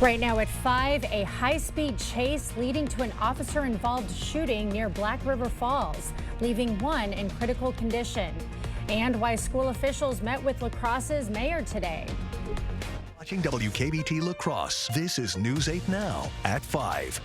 Right now at 5, a high-speed chase leading to an officer-involved shooting near Black River Falls, leaving one in critical condition. And why school officials met with La Crosse's mayor today. Watching WKBT La Crosse, this is News 8 Now at 5.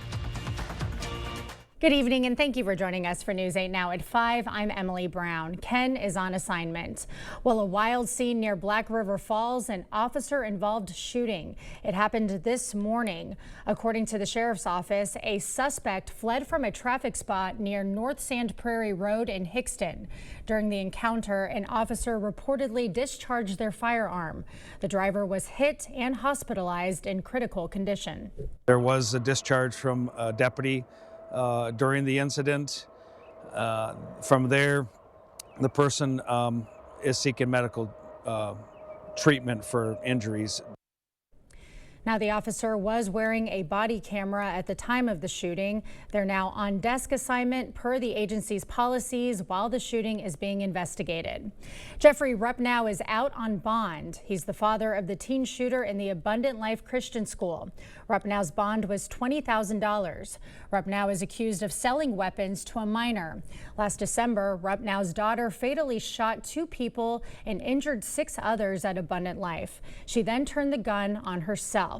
Good evening and thank you for joining us for News 8 Now at 5. I'm Emily Brown. Ken is on assignment. Well, a wild scene near Black River Falls, an officer-involved shooting. It happened this morning. According to the sheriff's office, a suspect fled from a traffic spot near North Sand Prairie Road in Hickston. During the encounter, an officer reportedly discharged their firearm. The driver was hit and hospitalized in critical condition. There was a discharge from a deputy during the incident. From there, the person is seeking medical treatment for injuries. Now, the officer was wearing a body camera at the time of the shooting. They're now on desk assignment per the agency's policies while the shooting is being investigated. Jeffrey Rupnow is out on bond. He's the father of the teen shooter in the Abundant Life Christian School. Rupnow's bond was $20,000. Rupnow is accused of selling weapons to a minor. Last December, Rupnow's daughter fatally shot 2 people and injured 6 others at Abundant Life. She then turned the gun on herself.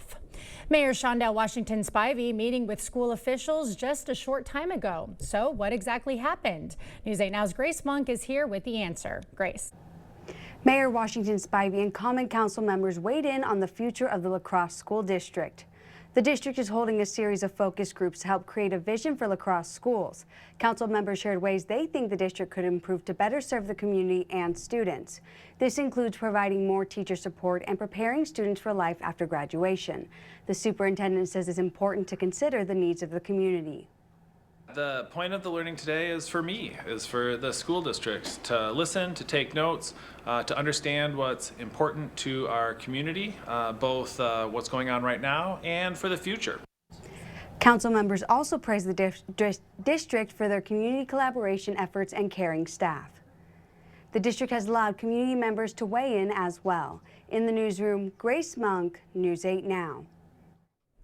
Mayor Shondell Washington Spivey meeting with school officials just a short time ago. So what exactly happened? News 8 Now's Grace Monk is here with the answer. Grace. Mayor Washington Spivey and Common Council members weighed in on the future of the La Crosse School District. The district is holding a series of focus groups to help create a vision for La Crosse schools. Council members shared ways they think the district could improve to better serve the community and students. This includes providing more teacher support and preparing students for life after graduation. The superintendent says it's important to consider the needs of the community. The point of the learning today is for the school districts to listen, to take notes, to understand what's important to our community, both what's going on right now and for the future. Council members also praised the district for their community collaboration efforts and caring staff. The district has allowed community members to weigh in as well. In the newsroom, Grace Monk, News 8 Now.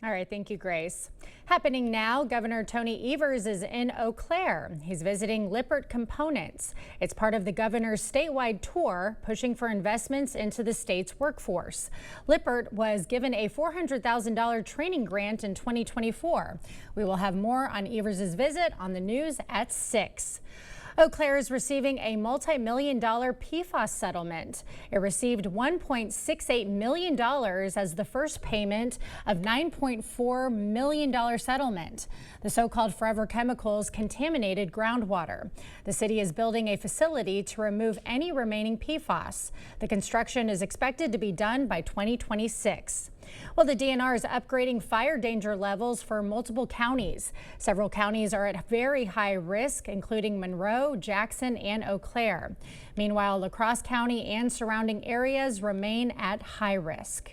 All right, thank you, Grace. Happening now, Governor Tony Evers is in Eau Claire. He's visiting Lippert Components. It's part of the governor's statewide tour, pushing for investments into the state's workforce. Lippert was given a $400,000 training grant in 2024. We will have more on Evers' visit on the news at 6. Eau Claire is receiving a multi-million-dollar PFAS settlement. It received $1.68 million as the first payment of $9.4 million settlement. The so-called Forever Chemicals contaminated groundwater. The city is building a facility to remove any remaining PFAS. The construction is expected to be done by 2026. Well, the DNR is upgrading fire danger levels for multiple counties. Several counties are at very high risk, including Monroe, Jackson, and Eau Claire. Meanwhile, La Crosse County and surrounding areas remain at high risk.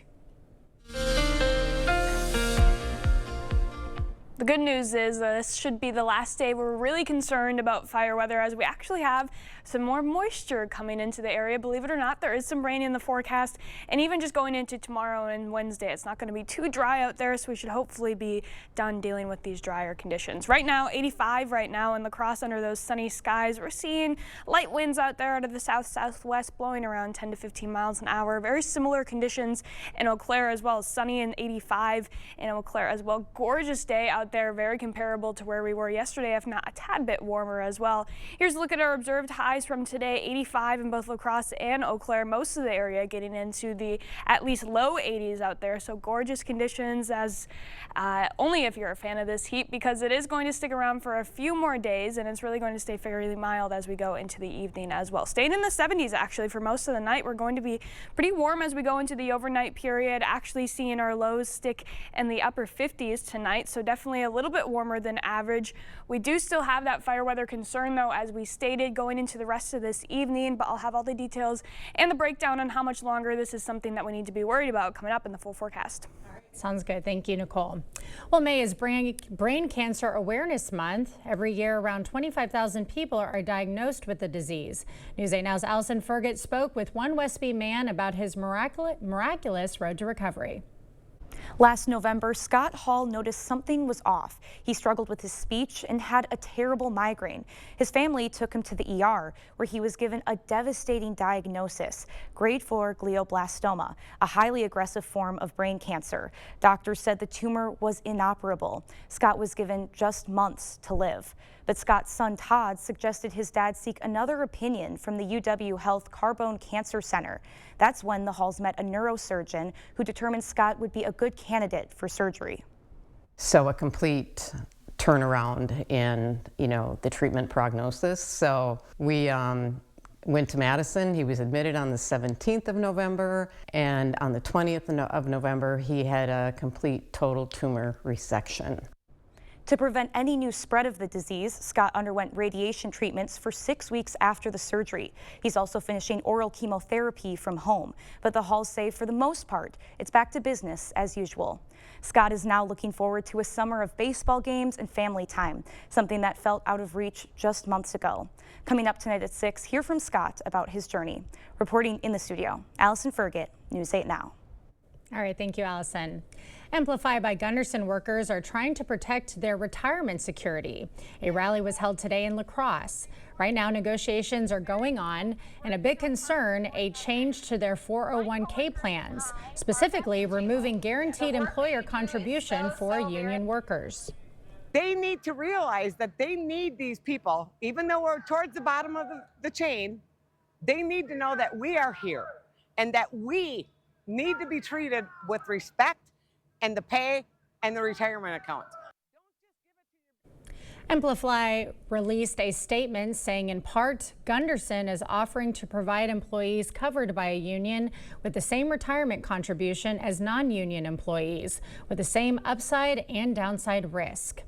The good news is this should be the last day we're really concerned about fire weather, as we actually have some more moisture coming into the area. Believe it or not, there is some rain in the forecast, and even just going into tomorrow and Wednesday, it's not going to be too dry out there, so we should hopefully be done dealing with these drier conditions. Right now, 85 right now in La Crosse under those sunny skies. We're seeing light winds out there out of the south-southwest blowing around 10 to 15 miles an hour. Very similar conditions in Eau Claire as well. Sunny and 85 in Eau Claire as well. Gorgeous day out there, very comparable to where we were yesterday, if not a tad bit warmer as well. Here's a look at our observed highs from today. 85 in both La Crosse and Eau Claire, most of the area getting into the at least low 80s out there. So gorgeous conditions, as only if you're a fan of this heat, because it is going to stick around for a few more days, and it's really going to stay fairly mild as we go into the evening as well. Staying in the 70s actually for most of the night. We're going to be pretty warm as we go into the overnight period, actually seeing our lows stick in the upper 50s tonight, so definitely a little bit warmer than average. We do still have that fire weather concern, though, as we stated, going into the rest of this evening, but I'll have all the details and the breakdown on how much longer this is something that we need to be worried about coming up in the full forecast. Sounds good. Thank you, Nicole. Well, May is Brain Cancer Awareness Month. Every year, around 25,000 people are diagnosed with the disease. News 8 Now's Allison Fergott spoke with one Westby man about his miraculous road to recovery. Last November, Scott Hall noticed something was off. He struggled with his speech and had a terrible migraine. His family took him to the ER, where he was given a devastating diagnosis, grade 4 glioblastoma, a highly aggressive form of brain cancer. Doctors said the tumor was inoperable. Scott was given just months to live. But Scott's son Todd suggested his dad seek another opinion from the UW Health Carbone Cancer Center. That's when the Halls met a neurosurgeon who determined Scott would be a good candidate for surgery. So a complete turnaround in, the treatment prognosis. So we went to Madison. He was admitted on the 17th of November, and on the 20th of November, he had a complete total tumor resection. To prevent any new spread of the disease, Scott underwent radiation treatments for 6 weeks after the surgery. He's also finishing oral chemotherapy from home, but the Halls say for the most part, it's back to business as usual. Scott is now looking forward to a summer of baseball games and family time, something that felt out of reach just months ago. Coming up tonight at 6, hear from Scott about his journey. Reporting in the studio, Allison Fergit, News 8 Now. All right, thank you, Allison. Amplify by Gunderson workers are trying to protect their retirement security. A rally was held today in La Crosse. Right now, negotiations are going on, and a big concern, a change to their 401k plans, specifically removing guaranteed employer contribution for union workers. They need to realize that they need these people, even though we're towards the bottom of the chain, they need to know that we are here and that we need to be treated with respect and the pay and the retirement accounts. Amplify released a statement saying in part, Gunderson is offering to provide employees covered by a union with the same retirement contribution as non-union employees, with the same upside and downside risk.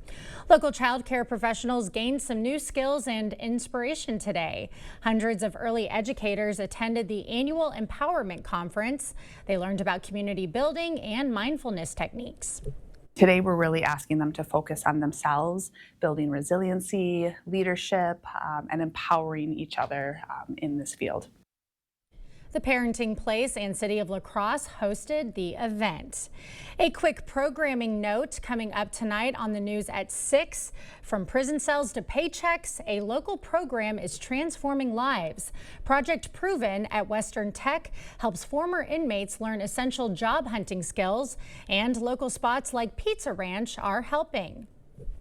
Local child care professionals gained some new skills and inspiration today. Hundreds of early educators attended the annual Empowerment Conference. They learned about community building and mindfulness techniques. Today, we're really asking them to focus on themselves, building resiliency, leadership, and empowering each other in this field. The Parenting Place and City of La Crosse hosted the event. A quick programming note coming up tonight on the news at 6. From prison cells to paychecks, a local program is transforming lives. Project Proven at Western Tech helps former inmates learn essential job hunting skills, and local spots like Pizza Ranch are helping.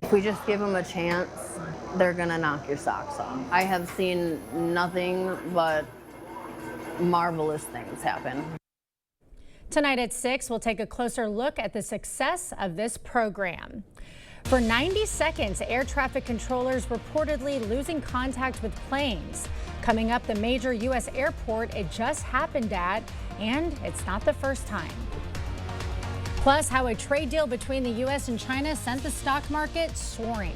If we just give them a chance, they're gonna knock your socks off. I have seen nothing but marvelous things happen. Tonight at 6, we'll take a closer look at the success of this program. For 90 seconds, air traffic controllers reportedly losing contact with planes. Coming up, the major U.S. airport it just happened at, and it's not the first time. Plus, how a trade deal between the U.S. and China sent the stock market soaring.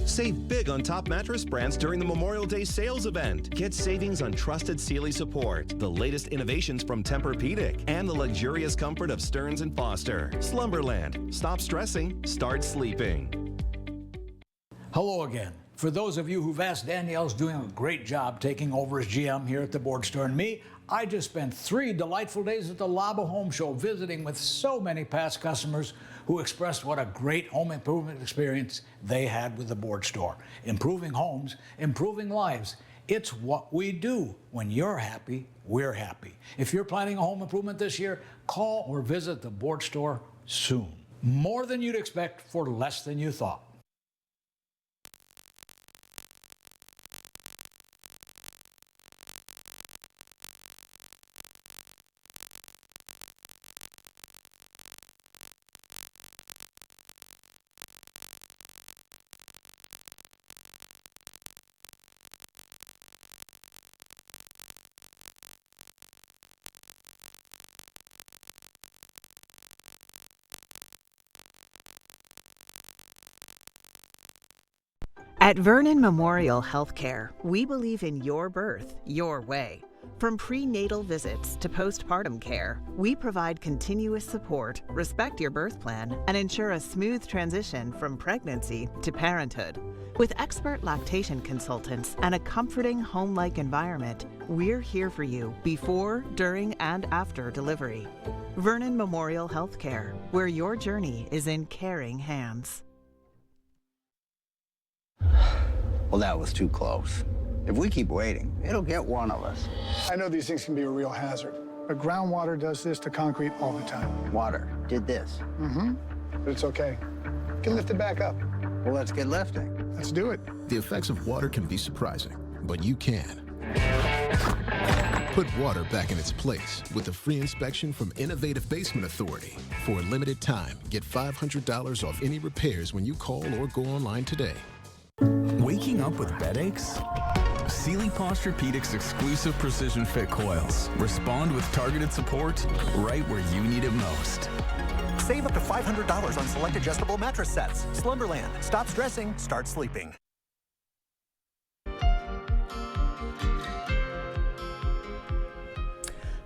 Save big on top mattress brands during the Memorial Day sales event. Get savings on trusted Sealy support, the latest innovations from Tempur-Pedic, and the luxurious comfort of Stearns & Foster. Slumberland. Stop stressing, start sleeping. Hello again. For those of you who've asked, Danielle's doing a great job taking over as GM here at the board store, and me, I just spent 3 delightful days at the Laba Home Show visiting with so many past customers who expressed what a great home improvement experience they had with the board store. Improving homes, improving lives. It's what we do. When you're happy, we're happy. If you're planning a home improvement this year, call or visit the board store soon. More than you'd expect for less than you thought. At Vernon Memorial Healthcare, we believe in your birth, your way. From prenatal visits to postpartum care, we provide continuous support, respect your birth plan, and ensure a smooth transition from pregnancy to parenthood. With expert lactation consultants and a comforting home-like environment, we're here for you before, during, and after delivery. Vernon Memorial Healthcare, where your journey is in caring hands. Well, that was too close. If we keep waiting, it'll get one of us. I know these things can be a real hazard, but groundwater does this to concrete all the time. Water did this. Mm-hmm. But it's okay. Get lifted back up. Well, let's get lifting. Let's do it. The effects of water can be surprising, but you can. Put water back in its place with a free inspection from Innovative Basement Authority. For a limited time, get $500 off any repairs when you call or go online today. Waking up with bed aches? Sealy Posturepedics exclusive precision fit coils respond with targeted support right where you need it most. Save up to $500 on select adjustable mattress sets. Slumberland. Stop stressing, start sleeping.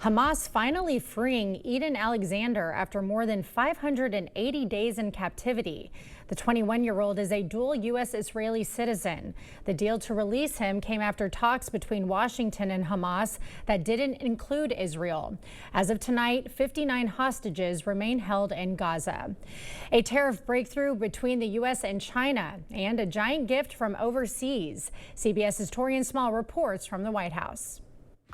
Hamas finally freeing Eden Alexander after more than 580 days in captivity. The 21-year-old is a dual U.S.-Israeli citizen. The deal to release him came after talks between Washington and Hamas that didn't include Israel. As of tonight, 59 hostages remain held in Gaza. A tariff breakthrough between the U.S. and China and a giant gift from overseas. CBS's Torian Small reports from the White House.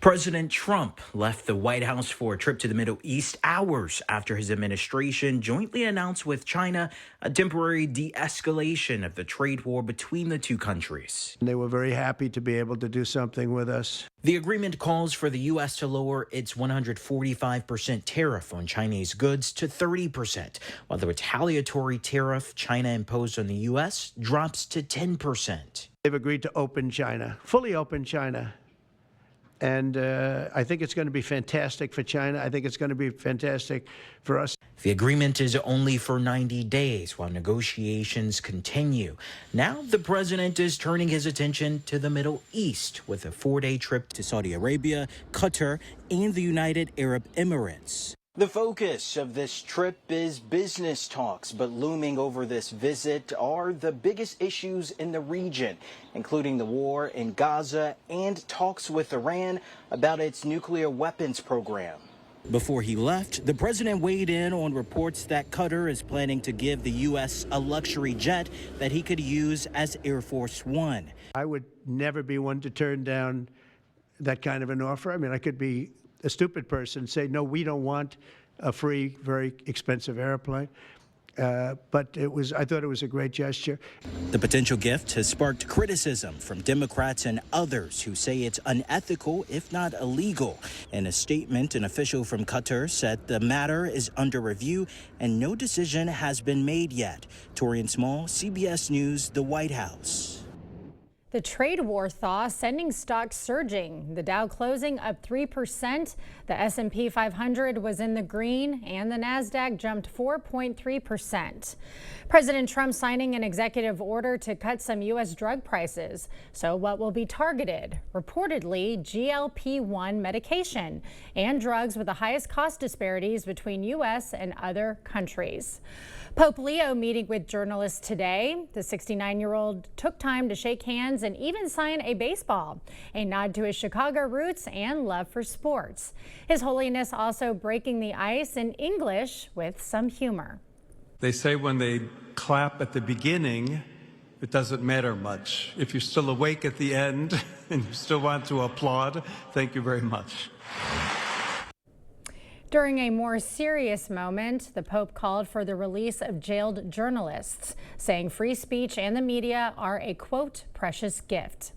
President Trump left the White House for a trip to the Middle East hours after his administration jointly announced with China a temporary de-escalation of the trade war between the two countries. They were very happy to be able to do something with us. The agreement calls for the U.S. to lower its 145% tariff on Chinese goods to 30%, while the retaliatory tariff China imposed on the U.S. drops to 10%. They've agreed to open China, fully open China. And I think it's going to be fantastic for China. I think it's going to be fantastic for us. The agreement is only for 90 days while negotiations continue. Now the president is turning his attention to the Middle East with a 4-day trip to Saudi Arabia, Qatar, and the United Arab Emirates. The focus of this trip is business talks, but looming over this visit are the biggest issues in the region, including the war in Gaza and talks with Iran about its nuclear weapons program. Before he left, the president weighed in on reports that Qatar is planning to give the U.S. a luxury jet that he could use as Air Force One. I would never be one to turn down that kind of an offer. I mean, I could be a stupid person, say, no, we don't want a free, very expensive airplane. But I thought it was a great gesture. The potential gift has sparked criticism from Democrats and others who say it's unethical, if not illegal. In a statement, an official from Qatar said the matter is under review and no decision has been made yet. Torian Small, CBS News, the White House. The trade war thaw sending stocks surging. The Dow closing up 3%. The S&P 500 was in the green and the Nasdaq jumped 4.3%. President Trump signing an executive order to cut some U.S. drug prices. So what will be targeted? Reportedly, GLP-1 medication and drugs with the highest cost disparities between U.S. and other countries. Pope Leo meeting with journalists today. The 69-year-old took time to shake hands and even sign a baseball, a nod to his Chicago roots and love for sports. His Holiness also breaking the ice in English with some humor. They say when they clap at the beginning, it doesn't matter much. If you're still awake at the end and you still want to applaud, thank you very much. During a more serious moment, the Pope called for the release of jailed journalists, saying free speech and the media are a, quote, precious gift.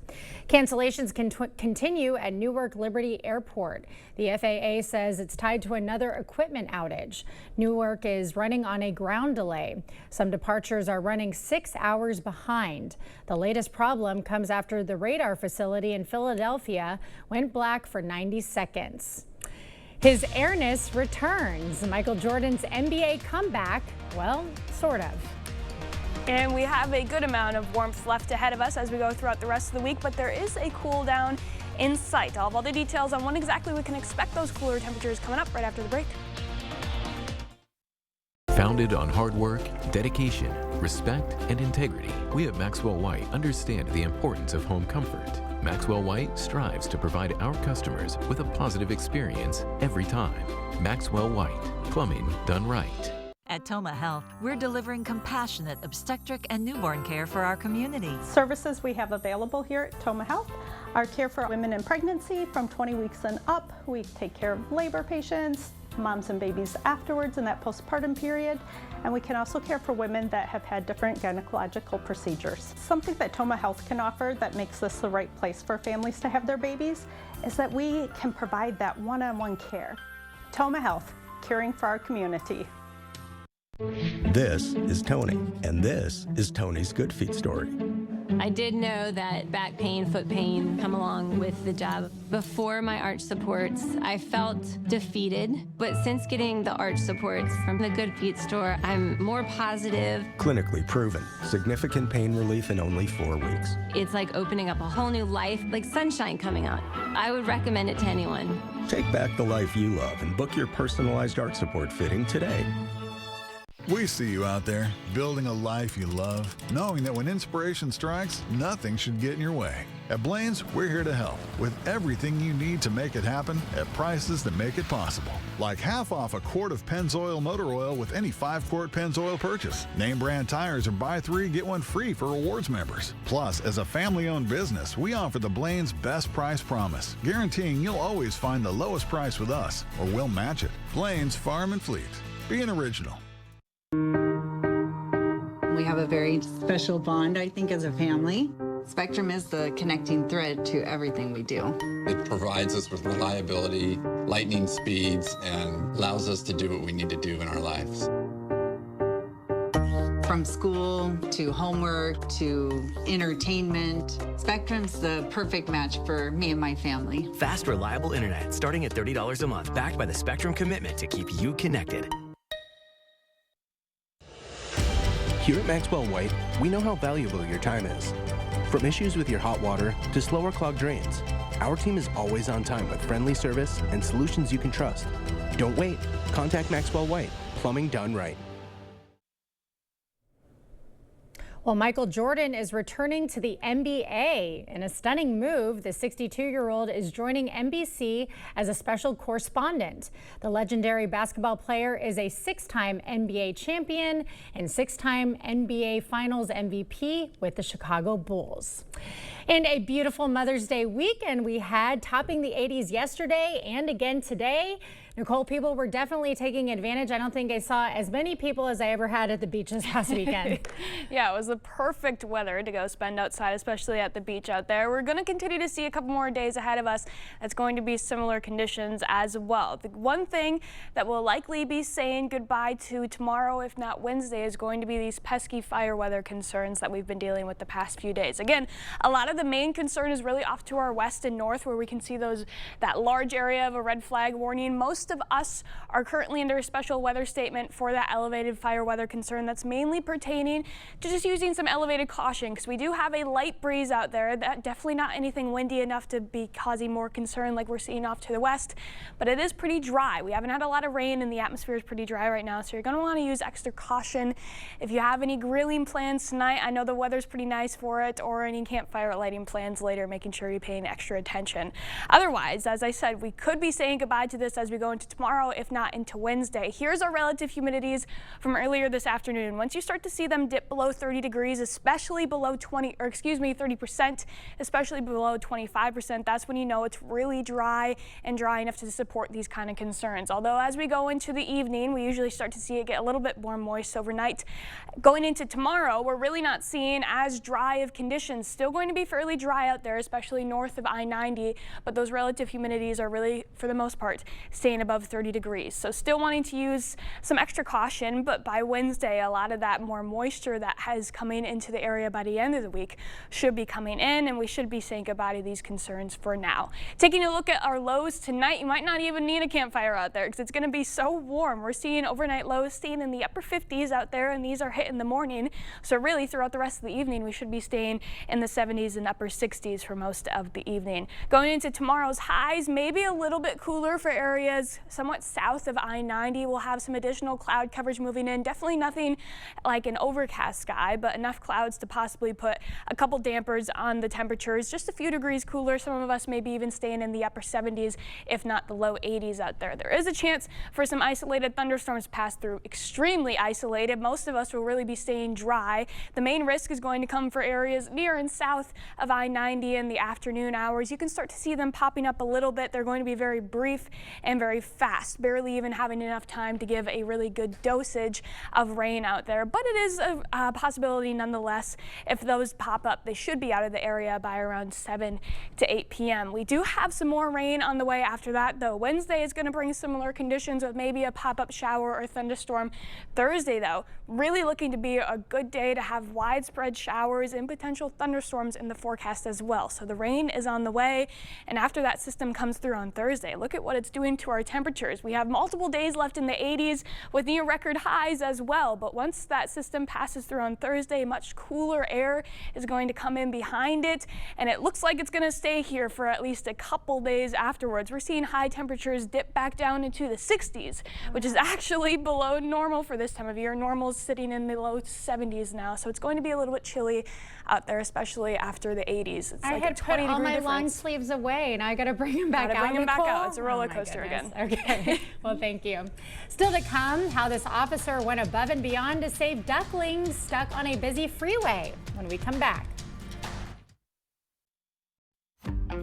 Cancellations continue at Newark Liberty Airport. The FAA says it's tied to another equipment outage. Newark is running on a ground delay. Some departures are running 6 hours behind. The latest problem comes after the radar facility in Philadelphia went black for 90 seconds. His airness returns. Michael Jordan's NBA comeback, well, sort of. And we have a good amount of warmth left ahead of us as we go throughout the rest of the week, but there is a cool down in sight. I'll have all the details on when exactly we can expect those cooler temperatures coming up right after the break. Founded on hard work, dedication, respect, and integrity, we at Maxwell White understand the importance of home comfort. Maxwell White strives to provide our customers with a positive experience every time. Maxwell White, plumbing done right. At Toma Health, we're delivering compassionate obstetric and newborn care for our community. Services we have available here at Toma Health are care for women in pregnancy from 20 weeks and up. We take care of labor patients, moms and babies afterwards in that postpartum period, and we can also care for women that have had different gynecological procedures. Something that Toma Health can offer that makes this the right place for families to have their babies is that we can provide that one-on-one care. Toma Health, caring for our community. This is Tony, and this is Tony's Good Feet story. I did know that back pain, foot pain come along with the job. Before my arch supports, I felt defeated, but since getting the arch supports from the Good Feet store, I'm more positive. Clinically proven, significant pain relief in only 4 weeks. It's like opening up a whole new life, like sunshine coming out. I would recommend it to anyone. Take back the life you love and book your personalized arch support fitting today. We see you out there, building a life you love, knowing that when inspiration strikes, nothing should get in your way. At Blaine's, we're here to help with everything you need to make it happen at prices that make it possible. Like half off a quart of Pennzoil motor oil with any 5-quart Pennzoil purchase. Name brand tires are buy 3, get 1 free for rewards members. Plus, as a family-owned business, we offer the Blaine's Best Price Promise, guaranteeing you'll always find the lowest price with us, or we'll match it. Blaine's Farm and Fleet. Be an original. We have a very special bond, I think, as a family. Spectrum is the connecting thread to everything we do. It provides us with reliability, lightning speeds, and allows us to do what we need to do in our lives. From school to homework to entertainment, Spectrum's the perfect match for me and my family. Fast, reliable internet starting at $30 a month, backed by the Spectrum commitment to keep you connected. Here at Maxwell White, we know how valuable your time is. From issues with your hot water to slower clogged drains, our team is always on time with friendly service and solutions you can trust. Don't wait. Contact Maxwell White, plumbing done right. Well, Michael Jordan is returning to the NBA. In a stunning move, the 62-year-old is joining NBC as a special correspondent. The legendary basketball player is a 6-time NBA champion and 6-time NBA Finals MVP with the Chicago Bulls. And a beautiful Mother's Day weekend we had, topping the 80s yesterday and again today. Nicole, people were definitely taking advantage. I don't think I saw as many people as I ever had at the beach this past weekend. Yeah, it was the perfect weather to go spend outside, especially at the beach out there. We're going to continue to see a couple more days ahead of us. That's going to be similar conditions as well. The one thing that we'll likely be saying goodbye to tomorrow, if not Wednesday, is going to be these pesky fire weather concerns that we've been dealing with the past few days. Again, a lot of the main concern is really off to our west and north, where we can see that large area of a red flag warning. Most of us are currently under a special weather statement for that elevated fire weather concern. That's mainly pertaining to just using some elevated caution, because we do have a light breeze out there. That definitely not anything windy enough to be causing more concern like we're seeing off to the west, but it is pretty dry. We haven't had a lot of rain and the atmosphere is pretty dry right now, so you're going to want to use extra caution. If you have any grilling plans tonight, I know the weather's pretty nice for it, or any campfire lighting plans later, making sure you're paying extra attention. Otherwise, as I said, we could be saying goodbye to this as we go into tomorrow, if not into Wednesday. Here's our relative humidities from earlier this afternoon. Once you start to see them dip below 30 degrees, especially below 30%, especially below 25%, that's when you know it's really dry and dry enough to support these kind of concerns. Although as we go into the evening, we usually start to see it get a little bit more moist overnight. Going into tomorrow, we're really not seeing as dry of conditions. Still going to be fairly dry out there, especially north of I-90, but those relative humidities are really, for the most part, staying above 30 degrees. So still wanting to use some extra caution, but by Wednesday, a lot of that more moisture that has come coming into the area by the end of the week should be coming in, and we should be saying goodbye to these concerns for now. Taking a look at our lows tonight, you might not even need a campfire out there because it's going to be so warm. We're seeing overnight lows staying in the upper 50s out there, and these are hit in the morning. So really throughout the rest of the evening, we should be staying in the 70s and upper 60s for most of the evening. Going into tomorrow's highs, maybe a little bit cooler for areas somewhat south of I-90. We'll have some additional cloud coverage moving in. Definitely nothing like an overcast sky, but enough clouds to possibly put a couple dampers on the temperatures. Just a few degrees cooler. Some of us maybe even staying in the upper 70s, if not the low 80s out there. There is a chance for some isolated thunderstorms pass through. Extremely isolated. Most of us will really be staying dry. The main risk is going to come for areas near and south of I-90 in the afternoon hours. You can start to see them popping up a little bit. They're going to be very brief and very fast, barely even having enough time to give a really good dosage of rain out there. But it is a possibility nonetheless. If those pop up, they should be out of the area by around 7 to 8 p.m. We do have some more rain on the way after that, though. Wednesday is going to bring similar conditions with maybe a pop-up shower or thunderstorm. Thursday, though, really looking to be a good day to have widespread showers and potential thunderstorms in the forecast as well. So the rain is on the way, and after that system comes through on Thursday, look at what it's doing to our temperatures. We have multiple days left in the 80s with near record highs as well, but once that system passes through on Thursday, much cooler air is going to come in behind it, and it looks like it's going to stay here for at least a couple days afterwards. We're seeing high temperatures dip back down into the 60s, which is actually below normal for this time of year. Normal is sitting in the low 70s now, so it's going to be a little bit chilly out there, especially after the 80s. It's I like had a 20 put all degree my long difference. sleeves away, and I got to bring them back out. Bring them back Nicole? out. It's a roller Oh my coaster goodness. again. Okay. Well, thank you. Still to come, how this officer went above and beyond to save ducklings stuck on a busy freeway when we come back.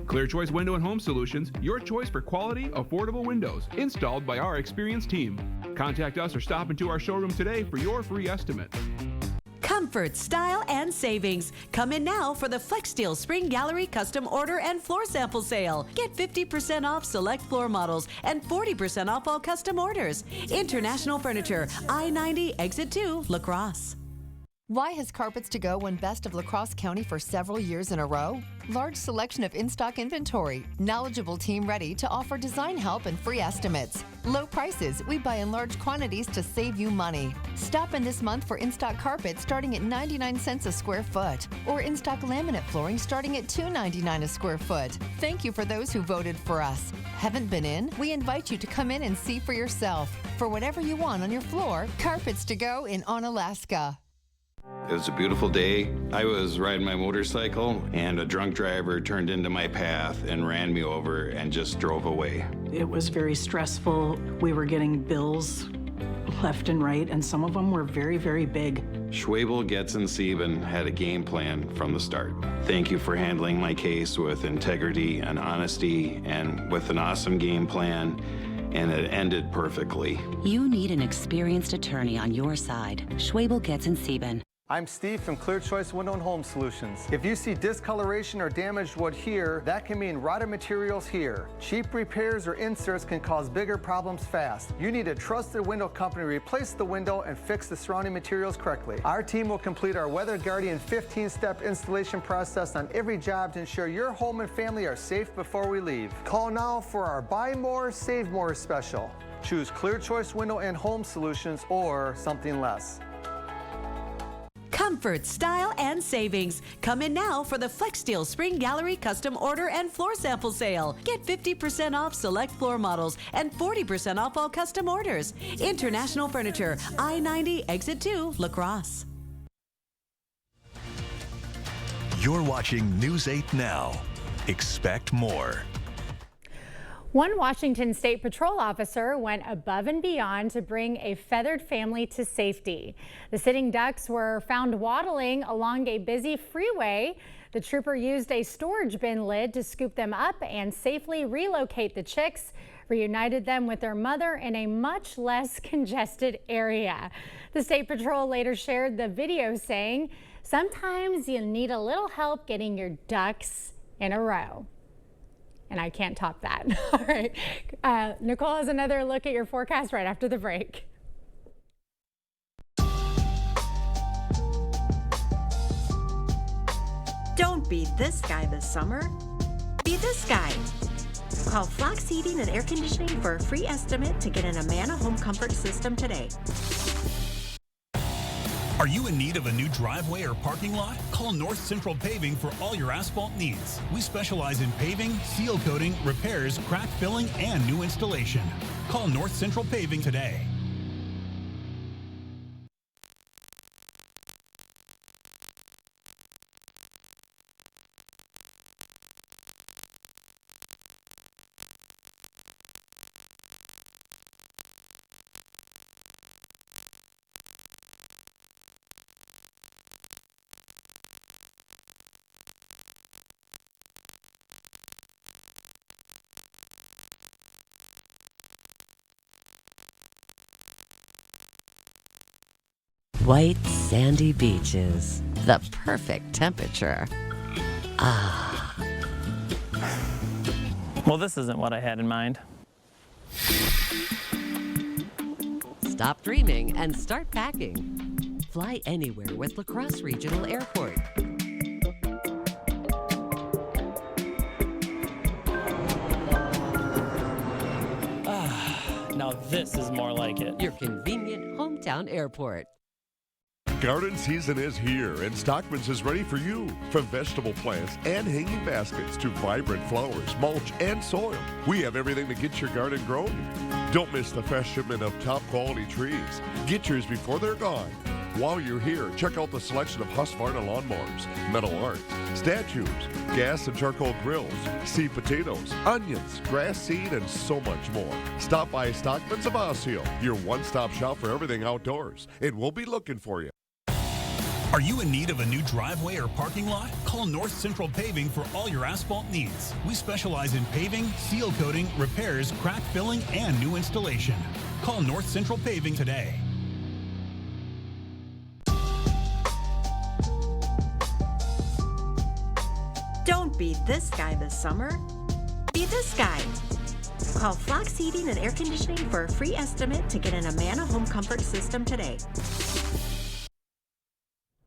Clear Choice Window and Home Solutions, your choice for quality, affordable windows, installed by our experienced team. Contact us or stop into our showroom today for your free estimate. Comfort, style, and savings. Come in now for the FlexSteel Spring Gallery Custom Order and Floor Sample Sale. Get 50% off select floor models and 40% off all custom orders. International Furniture, I-90, Exit 2, La Crosse. Why has Carpets to Go won Best of La Crosse County for several years in a row? Large selection of in-stock inventory, knowledgeable team ready to offer design help and free estimates. Low prices, we buy in large quantities to save you money. Stop in this month for in-stock carpet starting at 99 cents a square foot, or in-stock laminate flooring starting at $2.99 a square foot. Thank you for those who voted for us. Haven't been in? We invite you to come in and see for yourself. For whatever you want on your floor, Carpets to Go in Onalaska. It was a beautiful day. I was riding my motorcycle and a drunk driver turned into my path and ran me over and just drove away. It was very stressful. We were getting bills left and right, and some of them were very, very big. Schwebel, Getz, and Sieben had a game plan from the start. Thank you for handling my case with integrity and honesty and with an awesome game plan, and it ended perfectly. You need an experienced attorney on your side. Schwebel, Getz, and Sieben. I'm Steve from Clear Choice Window and Home Solutions. If you see discoloration or damaged wood here, that can mean rotted materials here. Cheap repairs or inserts can cause bigger problems fast. You need a trusted window company to replace the window and fix the surrounding materials correctly. Our team will complete our Weather Guardian 15-step installation process on every job to ensure your home and family are safe before we leave. Call now for our Buy More, Save More special. Choose Clear Choice Window and Home Solutions or something less. Comfort, style, and savings. Come in now for the FlexSteel Spring Gallery Custom Order and Floor Sample Sale. Get 50% off select floor models and 40% off all custom orders. International Furniture, I-90, Exit 2, La Crosse. You're watching News 8 Now. Expect more. One Washington State Patrol officer went above and beyond to bring a feathered family to safety. The sitting ducks were found waddling along a busy freeway. The trooper used a storage bin lid to scoop them up and safely relocate the chicks, reunited them with their mother in a much less congested area. The State Patrol later shared the video saying, "Sometimes you need a little help getting your ducks in a row." And I can't top that. All right. Nicole has another look at your forecast right after the break. Don't be this guy this summer. Be this guy. Call Flox Heating and Air Conditioning for a free estimate to get an Amana home comfort system today. Are you in need of a new driveway or parking lot? Call North Central Paving for all your asphalt needs. We specialize in paving, seal coating, repairs, crack filling, and new installation. Call North Central Paving today. White, sandy beaches, the perfect temperature. Ah. Well, this isn't what I had in mind. Stop dreaming and start packing. Fly anywhere with La Crosse Regional Airport. Now this is more like it. Your convenient hometown airport. Garden season is here, and Stockman's is ready for you. From vegetable plants and hanging baskets to vibrant flowers, mulch, and soil, we have everything to get your garden growing. Don't miss the fresh shipment of top quality trees. Get yours before they're gone. While you're here, check out the selection of Husqvarna lawnmowers, metal art, statues, gas and charcoal grills, seed potatoes, onions, grass seed, and so much more. Stop by Stockman's of Osseo, your one-stop shop for everything outdoors, and we'll be looking for you. Are you in need of a new driveway or parking lot? Call North Central Paving for all your asphalt needs. We specialize in paving, seal coating, repairs, crack filling, and new installation. Call North Central Paving today. Don't be this guy this summer. Be this guy. Call Flox Heating and Air Conditioning for a free estimate to get an Amana home comfort system today.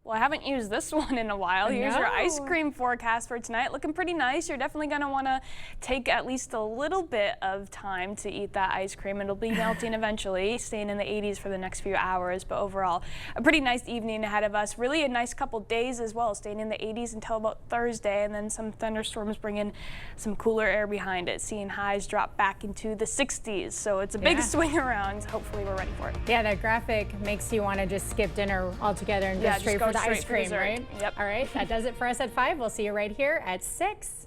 Well, I haven't used this one in a while. Here's your ice cream forecast for tonight. Looking pretty nice. You're definitely going to want to take at least a little bit of time to eat that ice cream. It'll be melting eventually, staying in the 80s for the next few hours. But overall, a pretty nice evening ahead of us. Really a nice couple days as well, staying in the 80s until about Thursday. And then some thunderstorms bringing some cooler air behind it, seeing highs drop back into the 60s. So it's a big swing around. Hopefully we're ready for it. Yeah, that graphic makes you want to just skip dinner altogether and go straight for the ice cream, right? Yep. All right, that does it for us at 5. We'll see you right here at 6.